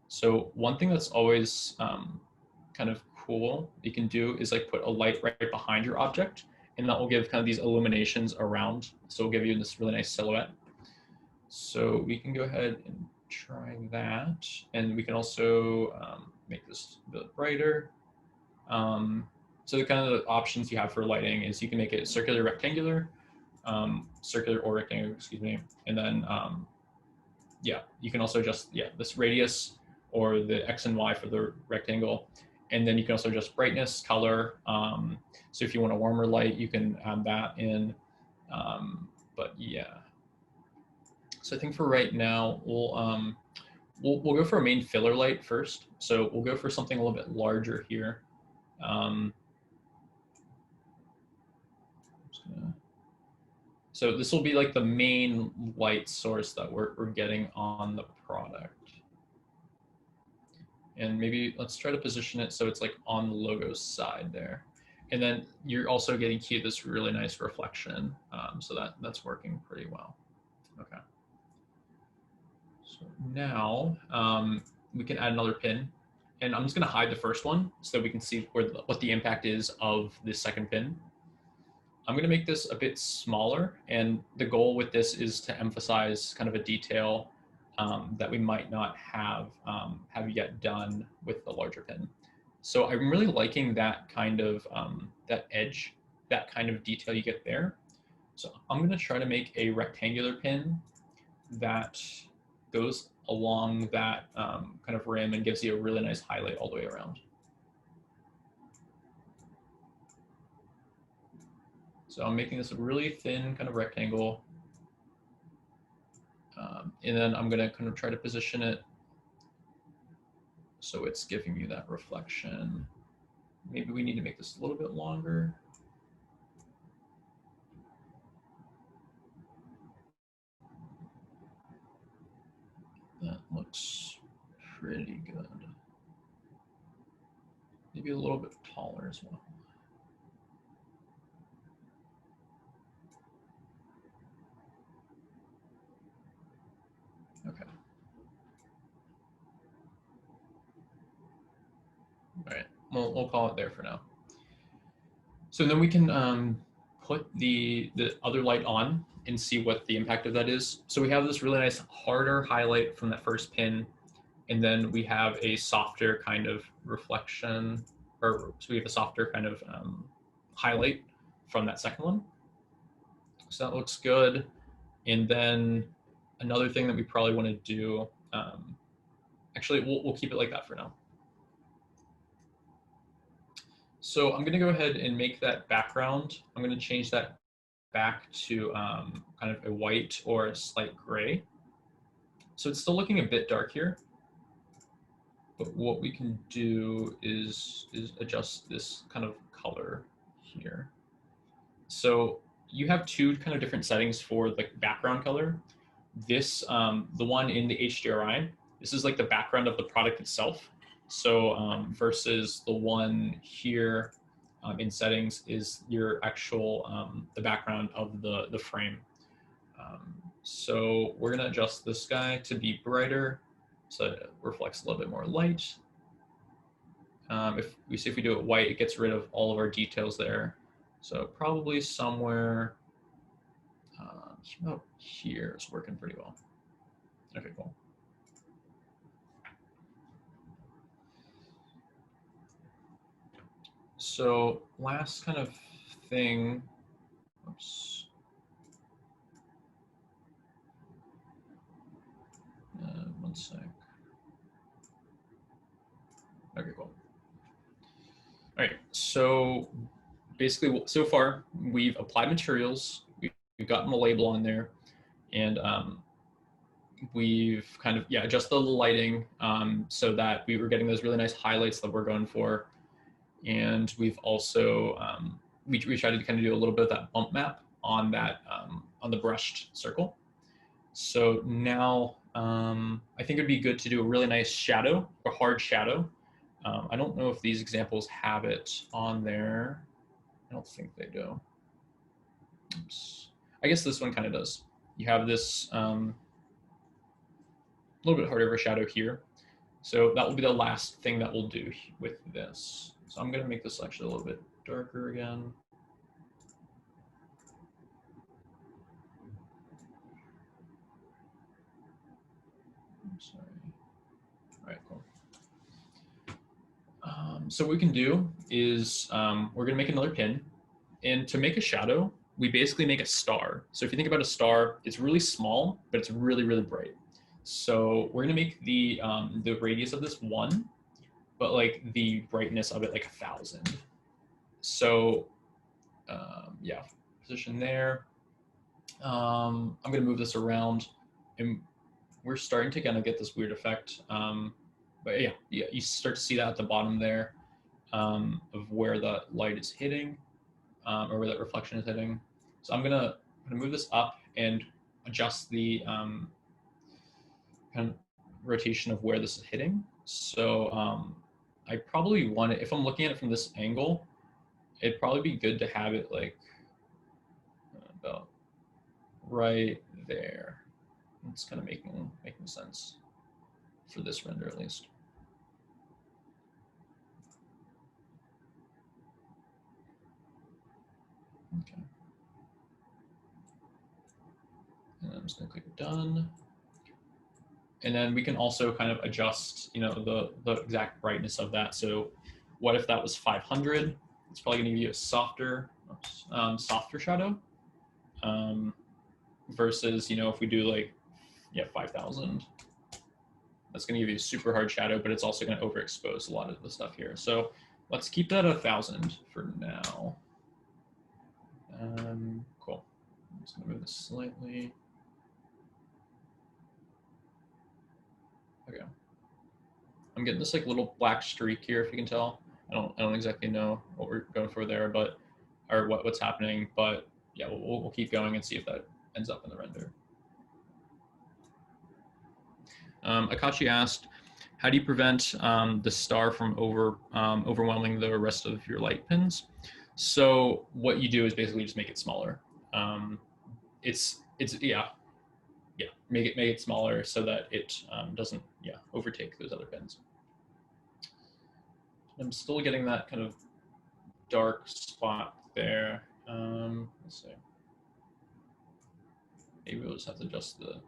S2: So one thing that's always kind of cool you can do is like put a light right behind your object, and that will give kind of these illuminations around. So it'll give you this really nice silhouette. So we can go ahead and try that. And we can also make this a bit brighter. So the kind of the options you have for lighting is you can make it circular, rectangular, circular or rectangular, excuse me. And then, yeah, you can also adjust, yeah, this radius or the X and Y for the rectangle. And then you can also adjust brightness, color. So if you want a warmer light, you can add that in. But yeah. So I think for right now, we'll go for a main filler light first. So we'll go for something a little bit larger here. So this will be like the main light source that we're getting on the product. And maybe let's try to position it so it's like on the logo side there. And then you're also getting this really nice reflection. So that's working pretty well. Okay. So now we can add another pin, and I'm just going to hide the first one so that we can see what the impact is of the second pin. I'm going to make this a bit smaller, and the goal with this is to emphasize kind of a detail that we might not have yet done with the larger pin. So I'm really liking that kind of that edge, that kind of detail you get there. So I'm going to try to make a rectangular pin that goes along that kind of rim and gives you a really nice highlight all the way around. So I'm making this a really thin kind of rectangle. And then I'm going to kind of try to position it so it's giving you that reflection. Maybe we need to make this a little bit longer. That looks pretty good. Maybe a little bit taller as well. Okay. All right, we'll call it there for now. So then we can put the other light on and see what the impact of that is. So we have this really nice harder highlight from that first pin, and then we have a softer kind of reflection, or so we have a softer kind of highlight from that second one. So that looks good. And then another thing that we probably want to do, actually we'll keep it like that for now. So I'm going to go ahead and make that background. I'm going to change that back to kind of a white or a slight gray. So it's still looking a bit dark here. But what we can do is adjust this kind of color here. So you have two kind of different settings for the background color. This, the one in the HDRI, this is like the background of the product itself. So versus the one here in settings is your actual, the background of the frame. So we're gonna adjust this guy to be brighter so it reflects a little bit more light. If we do it white, it gets rid of all of our details there. So probably somewhere about here is working pretty well. Okay, cool. So last kind of thing, oops. One sec. Okay, cool. All right, so basically so far we've applied materials, we've gotten a label on there, and we've kind of, adjusted the lighting so that we were getting those really nice highlights that we're going for. And we've also, we tried to kind of do a little bit of that bump map on that, on the brushed circle. So now I think it'd be good to do a really nice shadow, a hard shadow. I don't know if these examples have it on there. I don't think they do. Oops. I guess this one kind of does. You have this a little bit harder of a shadow here. So that will be the last thing that we'll do with this. So I'm going to make this actually a little bit darker again. I'm sorry. All right, cool. So what we can do is we're going to make another pin. And to make a shadow, we basically make a star. So if you think about a star, it's really small, but it's really, really bright. So we're going to make the radius of this 1, but like the brightness of it like 1,000. So yeah, position there. I'm going to move this around, and we're starting to kind of get this weird effect. But yeah, you start to see that at the bottom there of where the light is hitting, or where that reflection is hitting. So I'm gonna move this up and adjust the kind of rotation of where this is hitting. So I probably want it, if I'm looking at it from this angle, it'd probably be good to have it like about right there. It's kind of making sense for this render at least. Okay. And I'm just gonna click done. And then we can also kind of adjust, the exact brightness of that. So what if that was 500? It's probably gonna give you a softer shadow versus, if we do like, 5,000. That's gonna give you a super hard shadow, but it's also gonna overexpose a lot of the stuff here. So let's keep that 1,000 for now. just gonna move this slightly. Okay. I'm getting this like little black streak here, if you can tell. I don't exactly know what we're going for there, but or what's happening, but yeah, we'll keep going and see if that ends up in the render. Akachi asked, how do you prevent the star from overwhelming the rest of your light pins? So what you do is basically just make it smaller. It's make it smaller so that it doesn't overtake those other pins. I'm still getting that kind of dark spot there. Let's see. Maybe we'll just have to adjust the.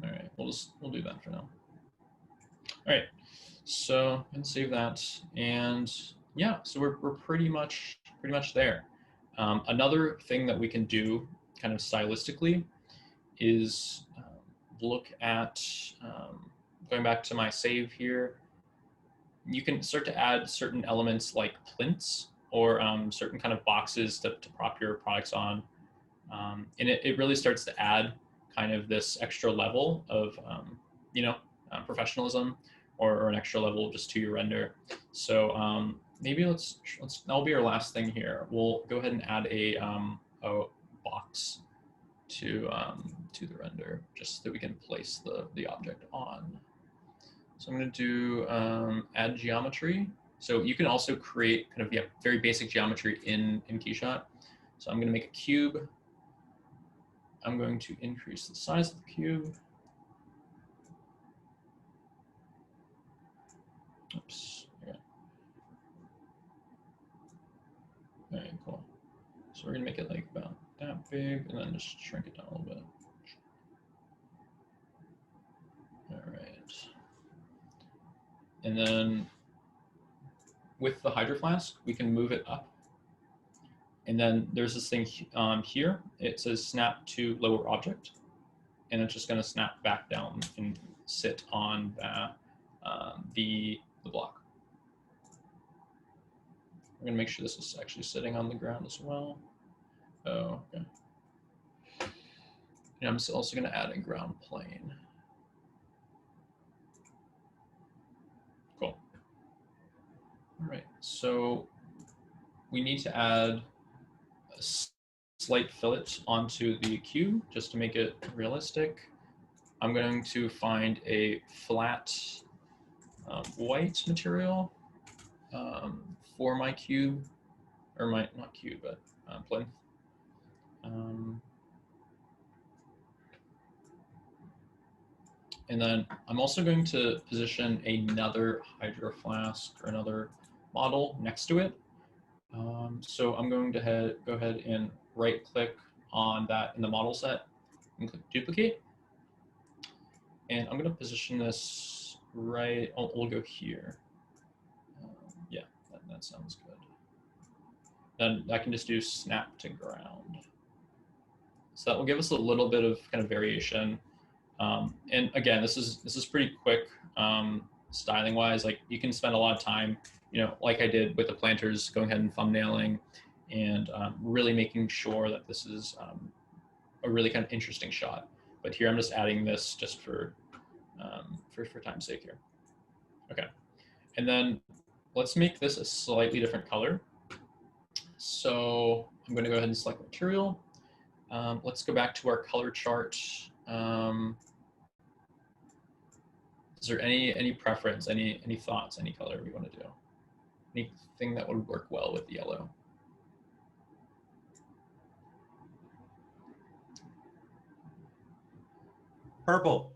S2: All right, we'll do that for now. All right, so I'm gonna save that, and yeah, so we're pretty much there. Another thing that we can do, kind of stylistically, is look at going back to my save here. You can start to add certain elements like plinths or certain kind of boxes to prop your products on, and it really starts to add kind of this extra level of professionalism or an extra level just to your render. So maybe let's that'll be our last thing here. We'll go ahead and add a box to the render just so that we can place the object on. So I'm going to do add geometry. So you can also create kind of very basic geometry in KeyShot. So I'm going to make a cube. I'm going to increase the size of the cube. Oops. Yeah. All right, cool. So we're going to make it like about that big and then just shrink it down a little bit. All right. And then with the Hydro Flask, we can move it up. And then there's this thing here. It says snap to lower object. And it's just going to snap back down and sit on the block. I'm going to make sure this is actually sitting on the ground as well. Oh, okay. And I'm also going to add a ground plane. Cool. All right, so we need to add a slight fillet onto the cube just to make it realistic. I'm going to find a flat white material for my cube, or not cube, but plinth. And then I'm also going to position another Hydro Flask or another model next to it. So I'm going to go ahead and right click on that in the model set and click duplicate. And I'm going to position this right, we'll go here. Yeah, that sounds good. Then I can just do snap to ground. So that will give us a little bit of kind of variation. And again, this is pretty quick styling wise. Like you can spend a lot of time, like I did with the planters, going ahead and thumbnailing and really making sure that this is a really kind of interesting shot. But here I'm just adding this just for time's sake here. Okay, and then let's make this a slightly different color. So I'm going to go ahead and select material. Let's go back to our color chart. Is there any preference, any thoughts, any color we want to do? Anything that would work well with yellow?
S4: Purple.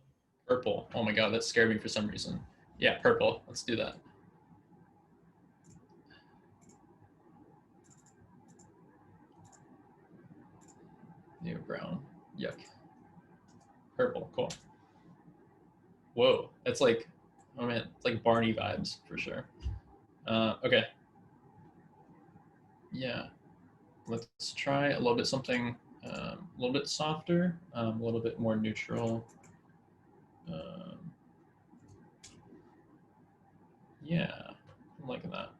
S2: Purple. Oh my God, that scared me for some reason. Yeah, purple. Let's do that. New brown. Yuck. Purple. Cool. Whoa, that's like, oh man, it's like Barney vibes for sure. Okay. Yeah. Let's try a little bit something a little bit softer, a little bit more neutral. Yeah, I'm liking that.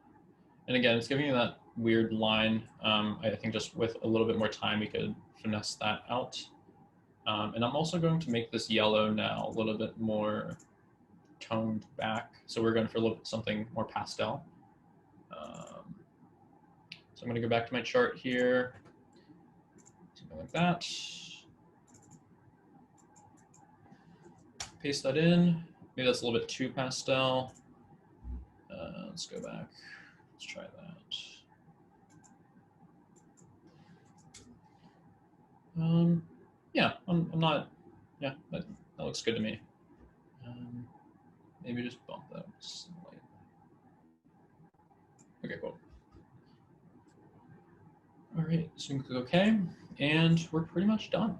S2: And again, it's giving you that weird line. I think just with a little bit more time, we could finesse that out. And I'm also going to make this yellow now a little bit more toned back. So we're going for a little bit something more pastel. So I'm going to go back to my chart here, something like that. Paste that in. Maybe that's a little bit too pastel. Let's go back. Let's try that. Yeah, I'm not. Yeah, that looks good to me. Maybe just bump that slightly. Okay, cool. All right, so we can click OK, and we're pretty much done.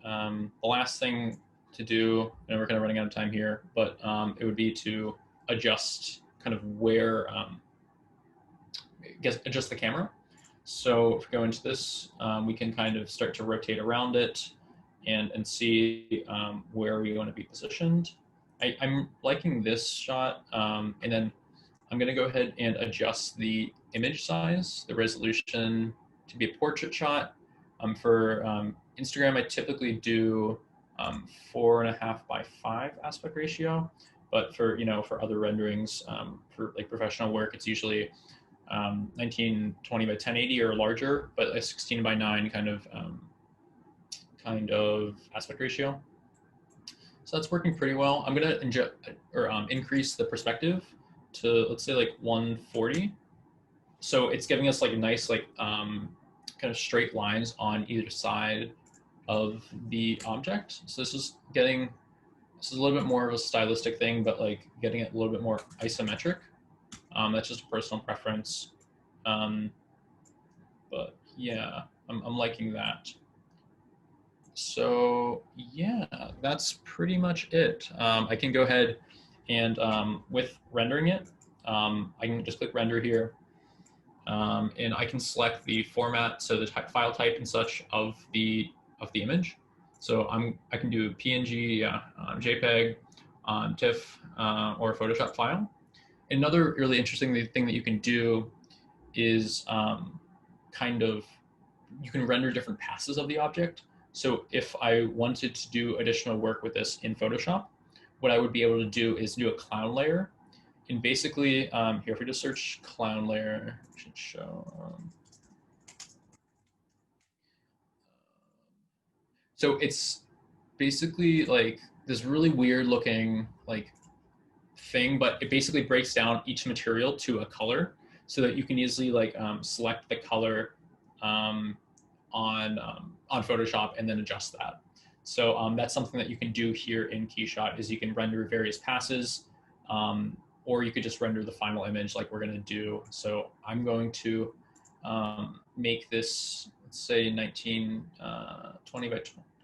S2: The last thing to do, and we're kind of running out of time here, but it would be to adjust kind of where, adjust the camera. So if we go into this, we can kind of start to rotate around it and see where we want to be positioned. I'm liking this shot, and then I'm going to go ahead and adjust the image size, the resolution to be a portrait shot. For Instagram, I typically do 4.5 by 5 aspect ratio, but for for other renderings, for like professional work, it's usually 1920 by 1080 or larger, but a 16 by 9 kind of aspect ratio. So that's working pretty well. I'm gonna increase the perspective to, let's say, like 140. So it's giving us like a nice kind of straight lines on either side of the object. So this is a little bit more of a stylistic thing, but like getting it a little bit more isometric. That's just a personal preference. But yeah, I'm liking that. So yeah, that's pretty much it. I can go ahead and with rendering it, I can just click render here, and I can select the format, so the file type and such of the image. So I can do PNG, JPEG, TIFF, or Photoshop file. Another really interesting thing that you can do is you can render different passes of the object. So if I wanted to do additional work with this in Photoshop, what I would be able to do is do a clown layer. And basically, here, if we just search clown layer, it should show. So it's basically like this really weird looking like thing, but it basically breaks down each material to a color so that you can easily like select the color on Photoshop and then adjust that. So that's something that you can do here in KeyShot, is you can render various passes, or you could just render the final image like we're going to do. So I'm going to make this, let's say 1920 by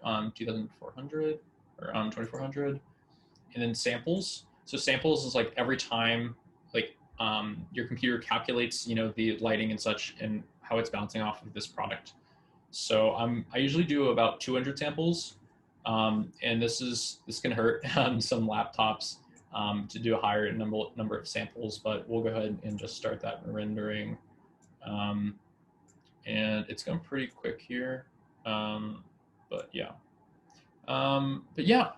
S2: 2400 or 2400, and then samples. So samples is like every time like your computer calculates the lighting and such and how it's bouncing off of this product. So I usually do about 200 samples, and this can hurt some laptops to do a higher number of samples, but we'll go ahead and just start that rendering, and it's going pretty quick here, but yeah.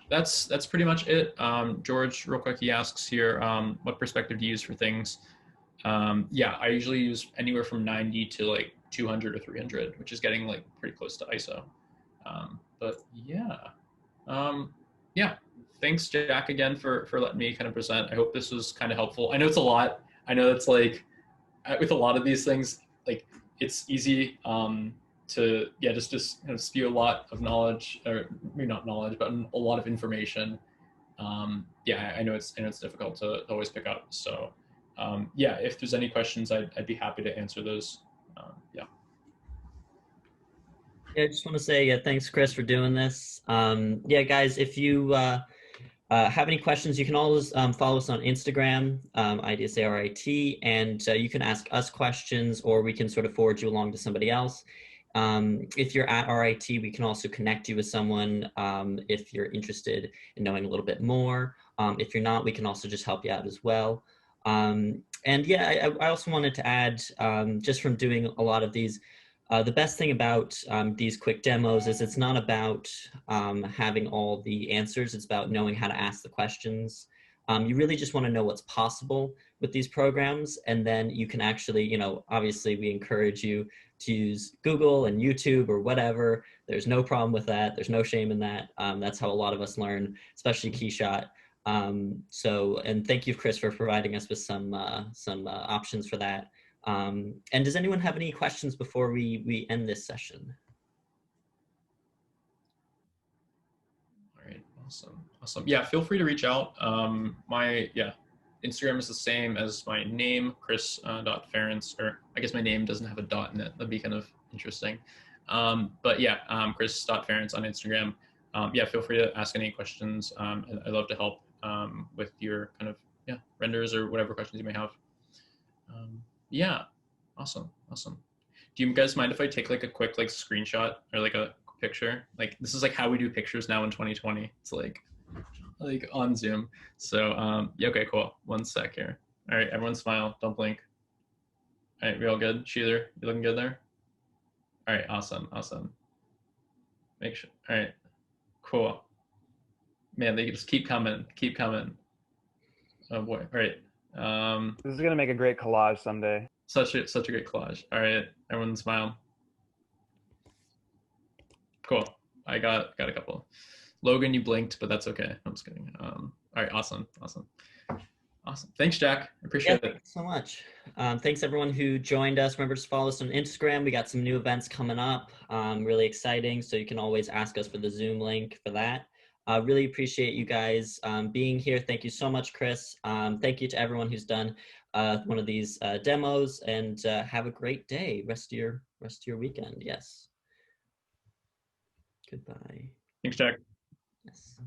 S2: That's pretty much it. George, real quick, he asks here, what perspective do you use for things? Yeah, I usually use anywhere from 90 to like 200 or 300, which is getting like pretty close to ISO. But yeah, thanks Jack again for letting me kind of present. I hope this was kind of helpful. I know it's a lot. I know it's like with a lot of these things, like it's easy to just kind of spew a lot of knowledge, or maybe not knowledge, but a lot of information. Yeah, I know it's difficult to always pick up. So yeah, if there's any questions, I'd be happy to answer those. Yeah.
S1: Yeah, I just want to say thanks, Chris, for doing this. Yeah, guys, if you have any questions, you can always follow us on Instagram, IDSARIT, and you can ask us questions, or we can sort of forward you along to somebody else. If you're at RIT, we can also connect you with someone if you're interested in knowing a little bit more. If you're not, we can also just help you out as well. And yeah, I also wanted to add, just from doing a lot of these, the best thing about these quick demos is it's not about having all the answers. It's about knowing how to ask the questions. You really just want to know what's possible with these programs. And then you can actually, you know, obviously we encourage you to use Google and YouTube or whatever. There's no problem with that. There's no shame in that. That's how a lot of us learn, especially KeyShot. And thank you, Chris, for providing us with some options for that. And does anyone have any questions before we end this session?
S2: All right, awesome. Yeah, feel free to reach out. My Instagram is the same as my name, Chris.Ference, or I guess my name doesn't have a dot in it. That'd be kind of interesting. But yeah, Chris.Ference on Instagram. Yeah, feel free to ask any questions. I love to help with your kind of renders or whatever questions you may have. Yeah, awesome. Do you guys mind if I take like a quick like screenshot or like a picture? Like this is like how we do pictures now in 2020. It's like on Zoom. So yeah, okay, cool. 1 sec here. All right, everyone smile. Don't blink. All right, we all good? Sheether, you looking good there? All right, awesome. Make sure. All right, cool. Man, they just keep coming. Oh boy. All right.
S3: This is gonna make a great collage someday.
S2: Such a great collage. All right, everyone smile. Cool. I got a couple. Logan, you blinked, but that's okay. I'm just kidding. All right, awesome. Thanks, Jack. I appreciate it.
S1: Thanks so much. Thanks everyone who joined us. Remember to follow us on Instagram. We got some new events coming up. Really exciting. So you can always ask us for the Zoom link for that. Really appreciate you guys being here. Thank you so much, Chris. Thank you to everyone who's done one of these demos, and have a great day. Rest of your weekend. Yes. Goodbye.
S2: Thanks, Jack.
S1: Yes.